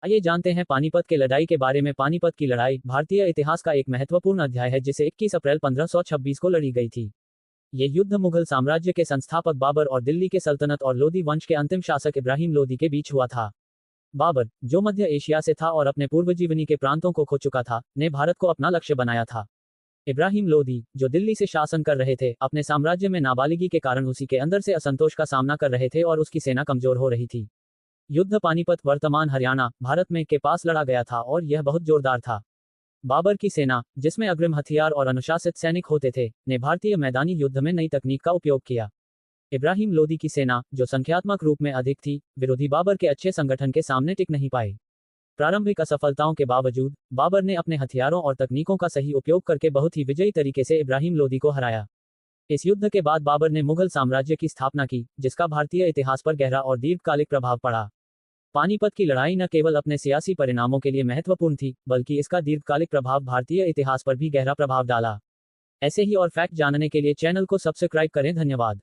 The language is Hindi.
आइए जानते हैं पानीपत के लड़ाई के बारे में। पानीपत की लड़ाई भारतीय इतिहास का एक महत्वपूर्ण अध्याय है जिसे 21 अप्रैल 1526 को लड़ी गई थी। ये युद्ध मुगल साम्राज्य के संस्थापक बाबर और दिल्ली के सल्तनत और लोदी वंश के अंतिम शासक इब्राहिम लोदी के बीच हुआ था। बाबर, जो मध्य एशिया से था और अपने पूर्वजीवनी के प्रांतों को खो चुका था, ने भारत को अपना लक्ष्य बनाया था। इब्राहिम लोदी, जो दिल्ली से शासन कर रहे थे, अपने साम्राज्य में नाबालिगी के कारण उसी के अंदर से असंतोष का सामना कर रहे थे और उसकी सेना कमजोर हो रही थी। युद्ध पानीपत, वर्तमान हरियाणा, भारत में के पास लड़ा गया था और यह बहुत जोरदार था। बाबर की सेना, जिसमें अग्रिम हथियार और अनुशासित सैनिक होते थे, ने भारतीय मैदानी युद्ध में नई तकनीक का उपयोग किया। इब्राहिम लोदी की सेना, जो संख्यात्मक रूप में अधिक थी, विरोधी बाबर के अच्छे संगठन के सामने टिक नहीं पाई। प्रारंभिक असफलताओं के बावजूद बाबर ने अपने हथियारों और तकनीकों का सही उपयोग करके बहुत ही विजयी तरीके से इब्राहिम लोदी को हराया। इस युद्ध के बाद बाबर ने मुगल साम्राज्य की स्थापना की, जिसका भारतीय इतिहास पर गहरा और दीर्घकालिक प्रभाव पड़ा। पानीपत की लड़ाई न केवल अपने सियासी परिणामों के लिए महत्वपूर्ण थी, बल्कि इसका दीर्घकालिक प्रभाव भारतीय इतिहास पर भी गहरा प्रभाव डाला। ऐसे ही और फैक्ट जानने के लिए चैनल को सब्सक्राइब करें। धन्यवाद।